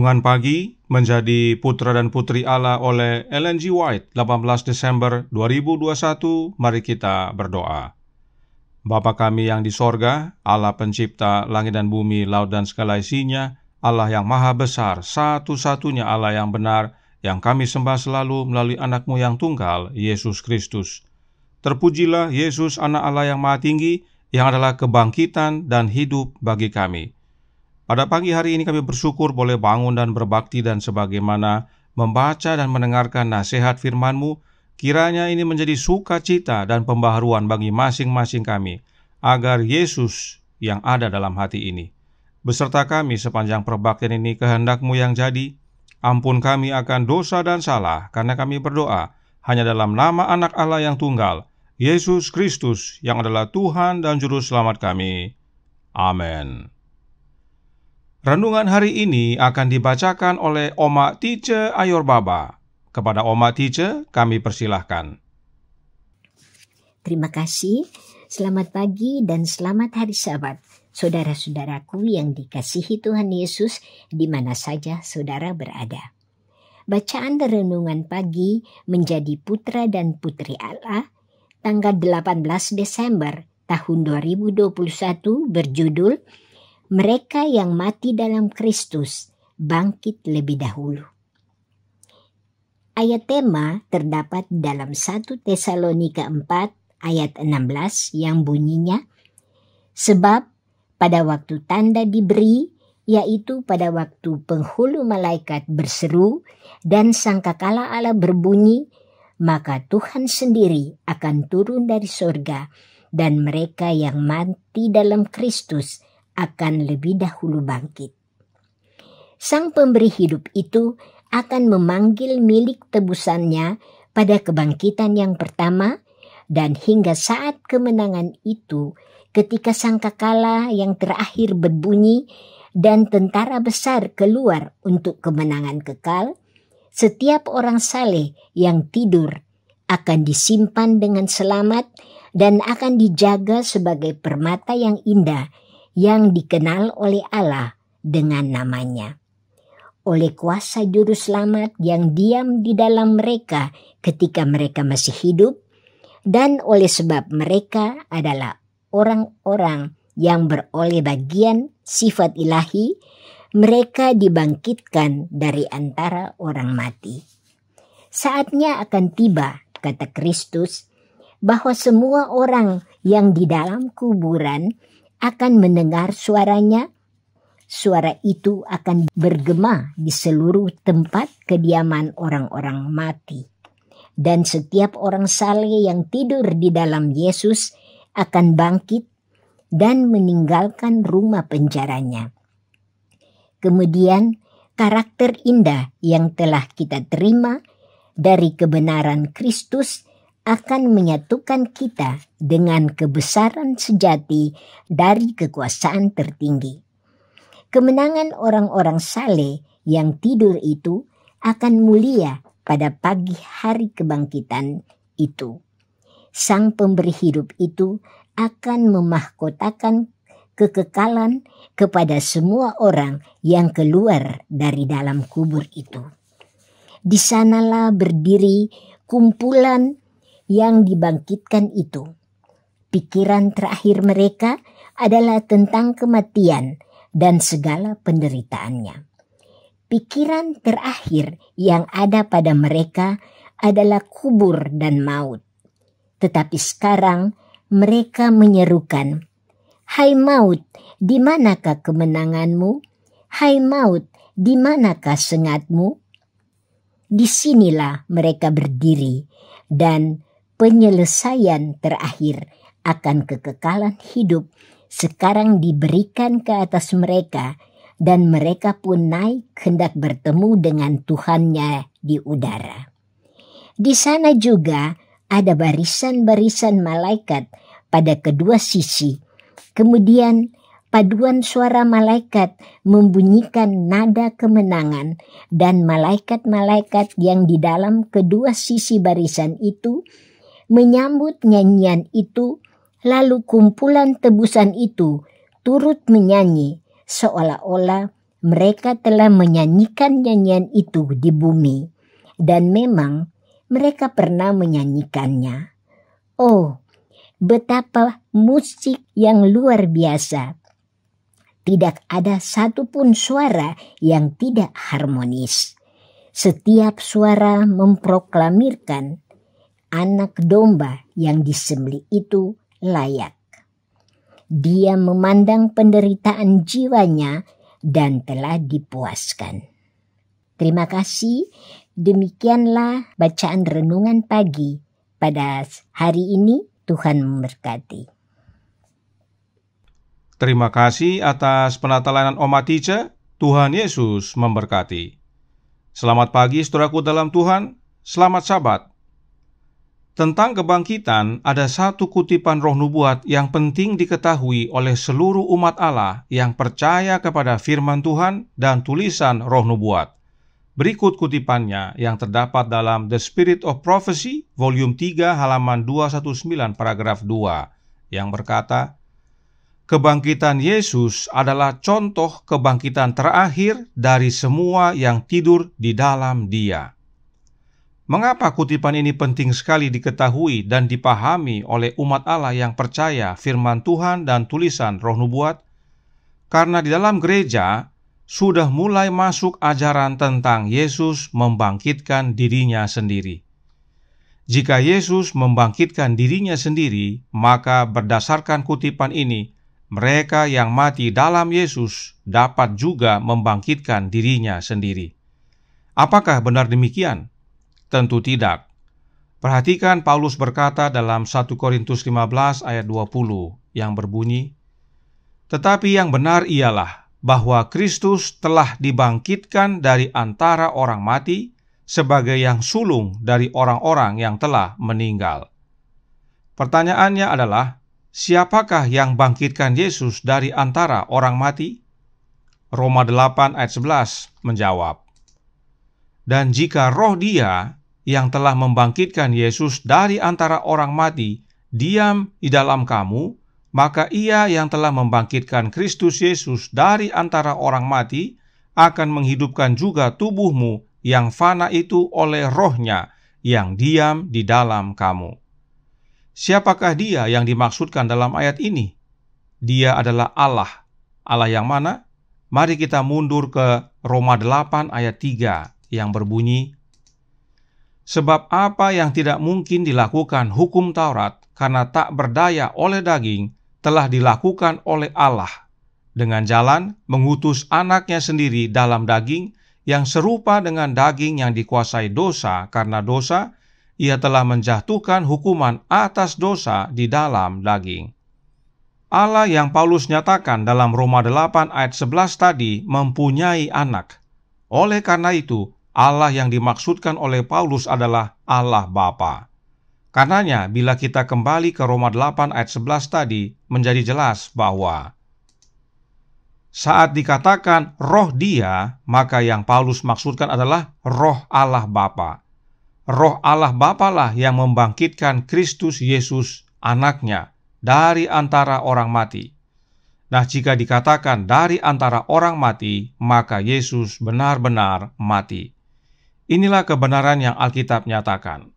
Renungan Pagi menjadi Putra dan Putri Allah oleh Ellen G. White, 18 Desember 2021. Mari kita berdoa. Bapa kami yang di sorga, Allah pencipta langit dan bumi, laut dan segala isinya, Allah yang maha besar, satu-satunya Allah yang benar, yang kami sembah selalu melalui anak-Mu yang tunggal, Yesus Kristus. Terpujilah Yesus, anak Allah yang maha tinggi, yang adalah kebangkitan dan hidup bagi kami. Pada pagi hari ini kami bersyukur boleh bangun dan berbakti, dan sebagaimana membaca dan mendengarkan nasihat firman-Mu, kiranya ini menjadi sukacita dan pembaharuan bagi masing-masing kami, agar Yesus yang ada dalam hati ini beserta kami sepanjang perbaktian ini kehendak-Mu yang jadi. Ampun kami akan dosa dan salah, karena kami berdoa hanya dalam nama anak Allah yang tunggal, Yesus Kristus, yang adalah Tuhan dan Juru Selamat kami. Amin. Renungan hari ini akan dibacakan oleh Oma Tice Ayor Baba. Kepada Oma Tice kami persilahkan. Terima kasih, selamat pagi dan selamat hari Sabat, saudara-saudaraku yang dikasihi Tuhan Yesus di mana saja saudara berada. Bacaan renungan pagi menjadi Putra dan Putri Allah, tanggal 18 Desember tahun 2021 berjudul Mereka yang mati dalam Kristus bangkit lebih dahulu. Ayat tema terdapat dalam 1 Tesalonika 4 ayat 16 yang bunyinya, sebab pada waktu tanda diberi, yaitu pada waktu penghulu malaikat berseru dan sangkakala Allah berbunyi, maka Tuhan sendiri akan turun dari sorga, dan mereka yang mati dalam Kristus akan lebih dahulu bangkit. Sang pemberi hidup itu akan memanggil milik tebusannya pada kebangkitan yang pertama, dan hingga saat kemenangan itu, ketika sangkakala yang terakhir berbunyi dan tentara besar keluar untuk kemenangan kekal, setiap orang saleh yang tidur akan disimpan dengan selamat dan akan dijaga sebagai permata yang indah yang dikenal oleh Allah dengan namanya. Oleh kuasa Juru Selamat yang diam di dalam mereka ketika mereka masih hidup, dan oleh sebab mereka adalah orang-orang yang beroleh bagian sifat ilahi, mereka dibangkitkan dari antara orang mati. Saatnya akan tiba, kata Kristus, bahwa semua orang yang di dalam kuburan akan mendengar suaranya. Suara itu akan bergema di seluruh tempat kediaman orang-orang mati. Dan setiap orang saleh yang tidur di dalam Yesus akan bangkit dan meninggalkan rumah penjaranya. Kemudian karakter indah yang telah kita terima dari kebenaran Kristus akan menyatukan kita dengan kebesaran sejati dari kekuasaan tertinggi. Kemenangan orang-orang saleh yang tidur itu akan mulia pada pagi hari kebangkitan itu. Sang pemberi hidup itu akan memahkotakan kekekalan kepada semua orang yang keluar dari dalam kubur itu. Di sanalah berdiri kumpulan yang dibangkitkan itu. Pikiran terakhir mereka adalah tentang kematian dan segala penderitaannya. Pikiran terakhir yang ada pada mereka adalah kubur dan maut. Tetapi sekarang mereka menyerukan, "Hai maut, di manakah kemenanganmu? Hai maut, di manakah sengatmu?" Disinilah mereka berdiri, dan penyelesaian terakhir akan kekekalan hidup sekarang diberikan ke atas mereka, dan mereka pun naik hendak bertemu dengan Tuhannya di udara. Di sana juga ada barisan-barisan malaikat pada kedua sisi. Kemudian paduan suara malaikat membunyikan nada kemenangan, dan malaikat-malaikat yang di dalam kedua sisi barisan itu menyambut nyanyian itu, lalu kumpulan tebusan itu turut menyanyi seolah-olah mereka telah menyanyikan nyanyian itu di bumi, dan memang mereka pernah menyanyikannya. Oh, betapa musik yang luar biasa! Tidak ada satupun suara yang tidak harmonis. Setiap suara memproklamirkan anak domba yang disembelih itu layak. Dia memandang penderitaan jiwanya dan telah dipuaskan. Terima kasih. Demikianlah bacaan renungan pagi pada hari ini. Tuhan memberkati. Terima kasih atas penatelanan Oma Tica. Tuhan Yesus memberkati. Selamat pagi saudaraku dalam Tuhan. Selamat Sabat. Tentang kebangkitan, ada satu kutipan roh nubuat yang penting diketahui oleh seluruh umat Allah yang percaya kepada firman Tuhan dan tulisan roh nubuat. Berikut kutipannya yang terdapat dalam The Spirit of Prophecy, volume 3, halaman 219, paragraf 2, yang berkata, kebangkitan Yesus adalah contoh kebangkitan terakhir dari semua yang tidur di dalam Dia. Mengapa kutipan ini penting sekali diketahui dan dipahami oleh umat Allah yang percaya firman Tuhan dan tulisan roh nubuat? Karena di dalam gereja sudah mulai masuk ajaran tentang Yesus membangkitkan dirinya sendiri. Jika Yesus membangkitkan dirinya sendiri, maka berdasarkan kutipan ini, mereka yang mati dalam Yesus dapat juga membangkitkan dirinya sendiri. Apakah benar demikian? Tentu tidak. Perhatikan Paulus berkata dalam 1 Korintus 15 ayat 20 yang berbunyi, tetapi yang benar ialah bahwa Kristus telah dibangkitkan dari antara orang mati sebagai yang sulung dari orang-orang yang telah meninggal. Pertanyaannya adalah, siapakah yang bangkitkan Yesus dari antara orang mati? Roma 8 ayat 11 menjawab, dan jika roh Dia yang telah membangkitkan Yesus dari antara orang mati diam di dalam kamu, maka Ia yang telah membangkitkan Kristus Yesus dari antara orang mati akan menghidupkan juga tubuhmu yang fana itu oleh roh-Nya yang diam di dalam kamu. Siapakah Dia yang dimaksudkan dalam ayat ini? Dia adalah Allah. Allah yang mana? Mari kita mundur ke Roma 8 ayat 3 yang berbunyi, sebab apa yang tidak mungkin dilakukan hukum Taurat karena tak berdaya oleh daging, telah dilakukan oleh Allah dengan jalan mengutus anaknya sendiri dalam daging yang serupa dengan daging yang dikuasai dosa. Karena dosa, Ia telah menjatuhkan hukuman atas dosa di dalam daging. Allah yang Paulus nyatakan dalam Roma 8 ayat 11 tadi mempunyai anak. Oleh karena itu, Allah yang dimaksudkan oleh Paulus adalah Allah Bapa. Karenanya, bila kita kembali ke Roma 8 ayat 11 tadi, menjadi jelas bahwa saat dikatakan roh Dia, maka yang Paulus maksudkan adalah roh Allah Bapa. Roh Allah Bapa lah yang membangkitkan Kristus Yesus, anaknya, dari antara orang mati. Nah, jika dikatakan dari antara orang mati, maka Yesus benar-benar mati. Inilah kebenaran yang Alkitab nyatakan.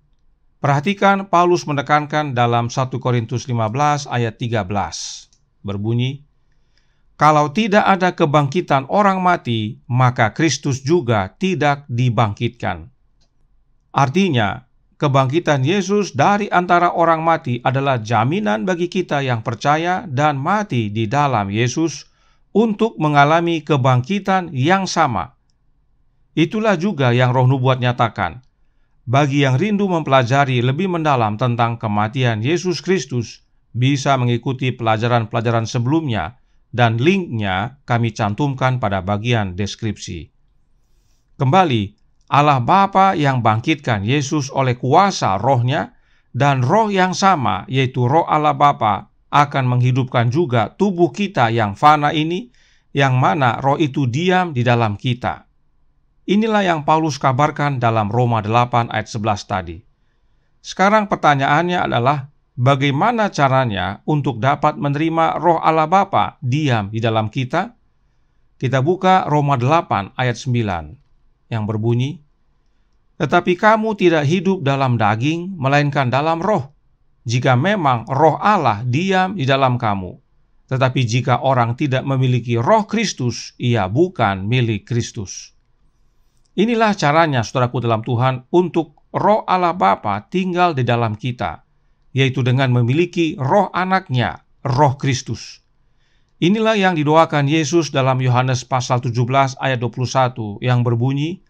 Perhatikan Paulus menekankan dalam 1 Korintus 15 ayat 13. Berbunyi, kalau tidak ada kebangkitan orang mati, maka Kristus juga tidak dibangkitkan. Artinya, kebangkitan Yesus dari antara orang mati adalah jaminan bagi kita yang percaya dan mati di dalam Yesus untuk mengalami kebangkitan yang sama. Itulah juga yang roh nubuat nyatakan. Bagi yang rindu mempelajari lebih mendalam tentang kematian Yesus Kristus, bisa mengikuti pelajaran-pelajaran sebelumnya, dan linknya kami cantumkan pada bagian deskripsi. Kembali, Allah Bapa yang bangkitkan Yesus oleh kuasa roh-Nya, dan roh yang sama, yaitu roh Allah Bapa, akan menghidupkan juga tubuh kita yang fana ini, yang mana roh itu diam di dalam kita. Inilah yang Paulus kabarkan dalam Roma 8 ayat 11 tadi. Sekarang pertanyaannya adalah, bagaimana caranya untuk dapat menerima roh Allah Bapa diam di dalam kita? Kita buka Roma 8 ayat 9 yang berbunyi, "Tetapi kamu tidak hidup dalam daging, melainkan dalam roh, jika memang roh Allah diam di dalam kamu. Tetapi jika orang tidak memiliki roh Kristus, ia bukan milik Kristus." Inilah caranya, saudaraku dalam Tuhan, untuk roh Allah Bapa tinggal di dalam kita, yaitu dengan memiliki roh anaknya, roh Kristus. Inilah yang didoakan Yesus dalam Yohanes pasal 17 ayat 21 yang berbunyi,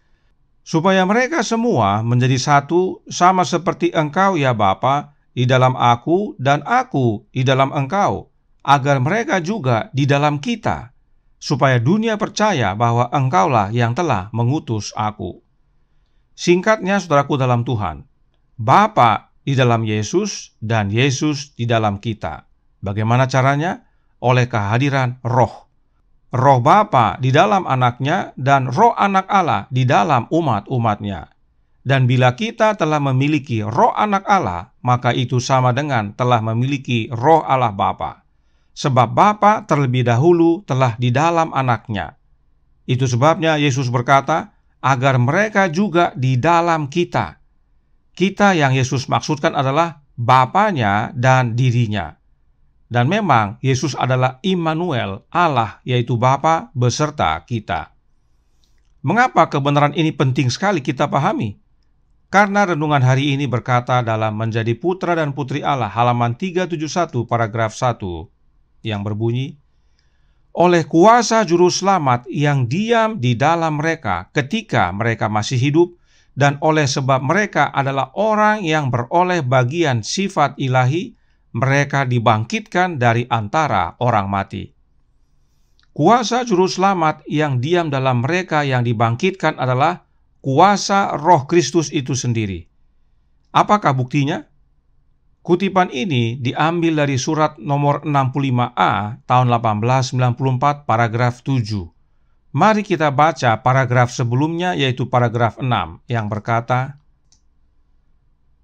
"Supaya mereka semua menjadi satu, sama seperti Engkau ya Bapa, di dalam aku dan aku di dalam Engkau, agar mereka juga di dalam kita, supaya dunia percaya bahwa Engkaulah yang telah mengutus aku." Singkatnya, saudaraku dalam Tuhan, Bapa di dalam Yesus dan Yesus di dalam kita. Bagaimana caranya? Oleh kehadiran roh. Roh Bapa di dalam anaknya dan roh anak Allah di dalam umat-umatnya. Dan bila kita telah memiliki roh anak Allah, maka itu sama dengan telah memiliki roh Allah Bapa. Sebab Bapa terlebih dahulu telah di dalam anaknya. Itu sebabnya Yesus berkata, agar mereka juga di dalam kita. Kita yang Yesus maksudkan adalah Bapanya dan dirinya. Dan memang Yesus adalah Immanuel, Allah, yaitu Bapa beserta kita. Mengapa kebenaran ini penting sekali kita pahami? Karena renungan hari ini berkata dalam Menjadi Putra dan Putri Allah, halaman 371 paragraf 1, yang berbunyi, "Oleh kuasa juru selamat yang diam di dalam mereka ketika mereka masih hidup, dan oleh sebab mereka adalah orang yang beroleh bagian sifat ilahi, mereka dibangkitkan dari antara orang mati." Kuasa juru selamat yang diam dalam mereka yang dibangkitkan adalah kuasa Roh Kristus itu sendiri. Apakah buktinya? Kutipan ini diambil dari surat nomor 65A tahun 1894 paragraf 7. Mari kita baca paragraf sebelumnya, yaitu paragraf 6 yang berkata,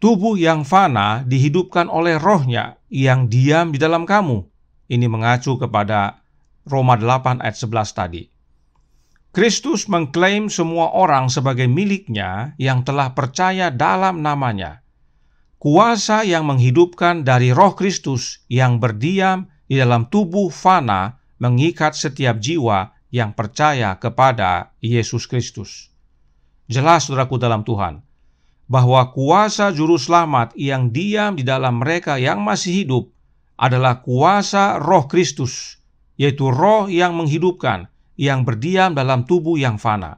"Tubuh yang fana dihidupkan oleh rohnya yang diam di dalam kamu." Ini mengacu kepada Roma 8 ayat 11 tadi. Kristus mengklaim semua orang sebagai miliknya yang telah percaya dalam namanya. Kuasa yang menghidupkan dari roh Kristus yang berdiam di dalam tubuh fana mengikat setiap jiwa yang percaya kepada Yesus Kristus. Jelas, saudaraku dalam Tuhan, bahwa kuasa juru selamat yang diam di dalam mereka yang masih hidup adalah kuasa roh Kristus, yaitu roh yang menghidupkan, yang berdiam dalam tubuh yang fana.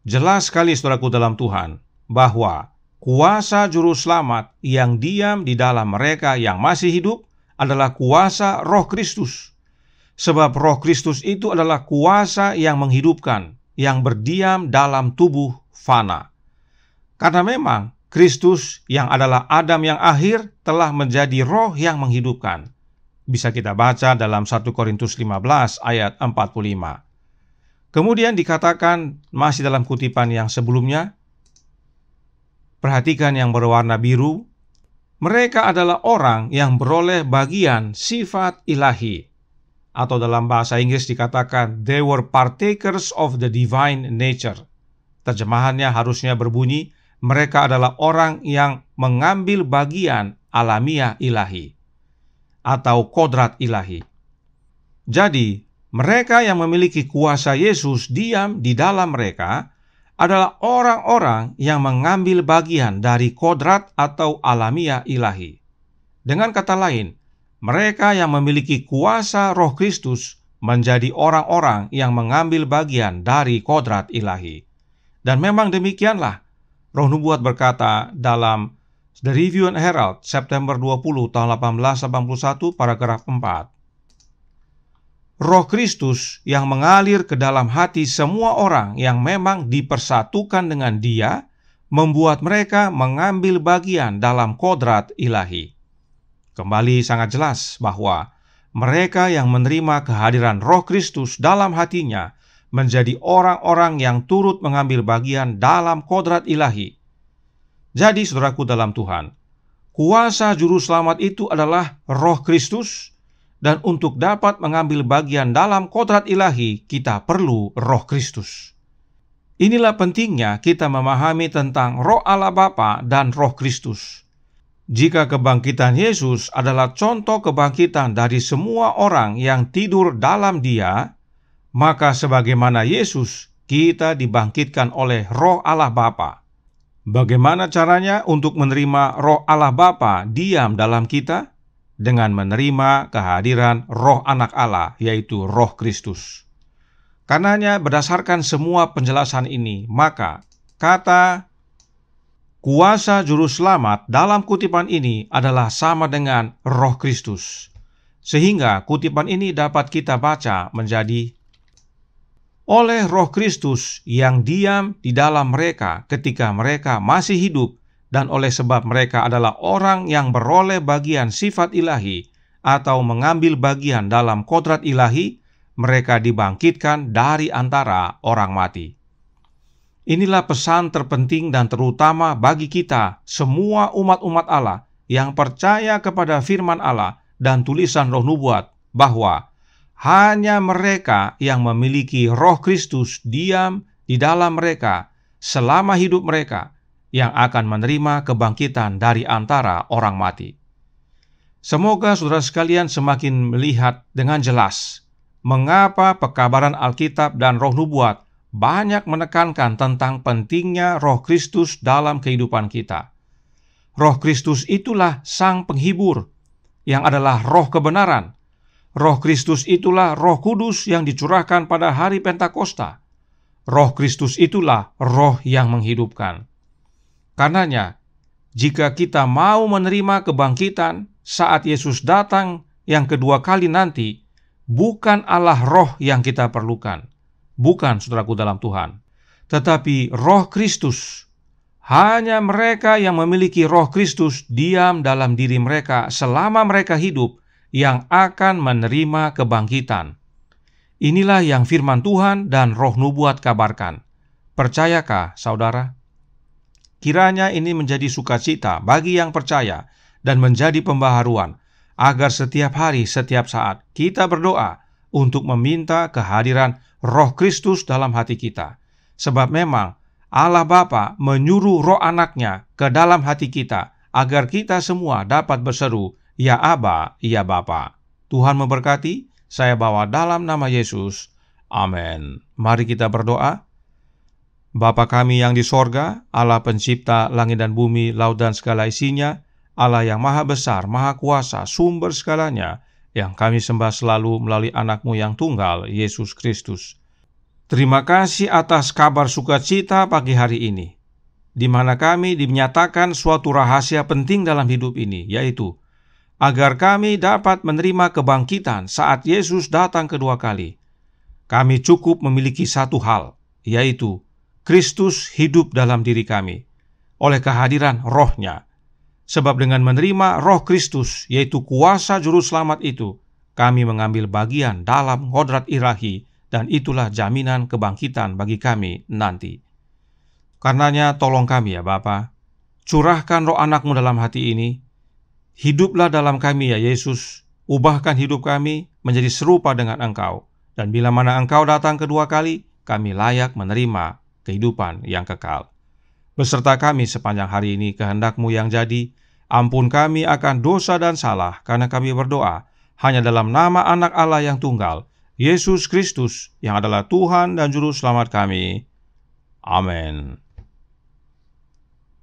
Jelas sekali, saudaraku dalam Tuhan, bahwa kuasa juru selamat yang diam di dalam mereka yang masih hidup adalah kuasa roh Kristus. Sebab roh Kristus itu adalah kuasa yang menghidupkan, yang berdiam dalam tubuh fana. Karena memang Kristus yang adalah Adam yang akhir telah menjadi roh yang menghidupkan. Bisa kita baca dalam 1 Korintus 15 ayat 45. Kemudian dikatakan masih dalam kutipan yang sebelumnya, perhatikan yang berwarna biru, mereka adalah orang yang beroleh bagian sifat ilahi. Atau dalam bahasa Inggris dikatakan, they were partakers of the divine nature. Terjemahannya harusnya berbunyi, mereka adalah orang yang mengambil bagian alamiah ilahi atau kodrat ilahi. Jadi, mereka yang memiliki kuasa Yesus diam di dalam mereka adalah orang-orang yang mengambil bagian dari kodrat atau alamiah ilahi. Dengan kata lain, mereka yang memiliki kuasa Roh Kristus menjadi orang-orang yang mengambil bagian dari kodrat ilahi. Dan memang demikianlah Roh Nubuat berkata dalam The Review and Herald September 20 tahun 1881 paragraf 4. Roh Kristus yang mengalir ke dalam hati semua orang yang memang dipersatukan dengan Dia membuat mereka mengambil bagian dalam kodrat ilahi. Kembali sangat jelas bahwa mereka yang menerima kehadiran Roh Kristus dalam hatinya menjadi orang-orang yang turut mengambil bagian dalam kodrat ilahi. Jadi, saudaraku dalam Tuhan, kuasa juru selamat itu adalah Roh Kristus, dan untuk dapat mengambil bagian dalam kodrat ilahi, kita perlu Roh Kristus. Inilah pentingnya kita memahami tentang Roh Allah Bapa dan Roh Kristus. Jika kebangkitan Yesus adalah contoh kebangkitan dari semua orang yang tidur dalam Dia, maka sebagaimana Yesus, kita dibangkitkan oleh Roh Allah Bapa. Bagaimana caranya untuk menerima Roh Allah Bapa diam dalam kita? Dengan menerima kehadiran Roh Anak Allah, yaitu Roh Kristus. Karenanya, berdasarkan semua penjelasan ini, maka kata kuasa juru selamat dalam kutipan ini adalah sama dengan Roh Kristus. Sehingga kutipan ini dapat kita baca menjadi, oleh Roh Kristus yang diam di dalam mereka ketika mereka masih hidup, dan oleh sebab mereka adalah orang yang beroleh bagian sifat ilahi atau mengambil bagian dalam kodrat ilahi, mereka dibangkitkan dari antara orang mati. Inilah pesan terpenting dan terutama bagi kita, semua umat-umat Allah yang percaya kepada firman Allah dan tulisan Roh Nubuat, bahwa hanya mereka yang memiliki Roh Kristus diam di dalam mereka selama hidup mereka yang akan menerima kebangkitan dari antara orang mati. Semoga saudara sekalian semakin melihat dengan jelas mengapa pekabaran Alkitab dan Roh Nubuat banyak menekankan tentang pentingnya Roh Kristus dalam kehidupan kita. Roh Kristus itulah Sang Penghibur, yang adalah Roh kebenaran. Roh Kristus itulah Roh Kudus yang dicurahkan pada hari Pentakosta. Roh Kristus itulah Roh yang menghidupkan. Karenanya, jika kita mau menerima kebangkitan saat Yesus datang yang kedua kali nanti, bukan Allah Roh yang kita perlukan, bukan saudaraku dalam Tuhan, tetapi Roh Kristus. Hanya mereka yang memiliki Roh Kristus diam dalam diri mereka selama mereka hidup yang akan menerima kebangkitan. Inilah yang firman Tuhan dan Roh Nubuat kabarkan. Percayakah saudara? Kiranya ini menjadi sukacita bagi yang percaya dan menjadi pembaharuan, agar setiap hari, setiap saat kita berdoa untuk meminta kehadiran Roh Kristus dalam hati kita. Sebab memang Allah Bapa menyuruh Roh Anaknya ke dalam hati kita, agar kita semua dapat berseru, "Ya Aba, ya Bapa." Tuhan memberkati. Saya bawa dalam nama Yesus. Amin. Mari kita berdoa. Bapa kami yang di sorga, Allah pencipta langit dan bumi, laut dan segala isinya, Allah yang maha besar, maha kuasa, sumber segalanya, yang kami sembah selalu melalui anak-Mu yang tunggal, Yesus Kristus. Terima kasih atas kabar sukacita pagi hari ini, di mana kami dinyatakan suatu rahasia penting dalam hidup ini, yaitu agar kami dapat menerima kebangkitan saat Yesus datang kedua kali. Kami cukup memiliki satu hal, yaitu Kristus hidup dalam diri kami oleh kehadiran Roh-Nya. Sebab dengan menerima Roh Kristus, yaitu kuasa juru selamat itu, kami mengambil bagian dalam kodrat ilahi, dan itulah jaminan kebangkitan bagi kami nanti. Karenanya tolong kami ya Bapa, curahkan Roh Anak-Mu dalam hati ini. Hiduplah dalam kami ya Yesus, ubahkan hidup kami menjadi serupa dengan Engkau. Dan bila mana Engkau datang kedua kali, kami layak menerima kehidupan yang kekal. Beserta kami sepanjang hari ini kehendak-Mu yang jadi. Ampun kami akan dosa dan salah, karena kami berdoa hanya dalam nama Anak Allah yang tunggal, Yesus Kristus, yang adalah Tuhan dan Juru Selamat kami. Amin.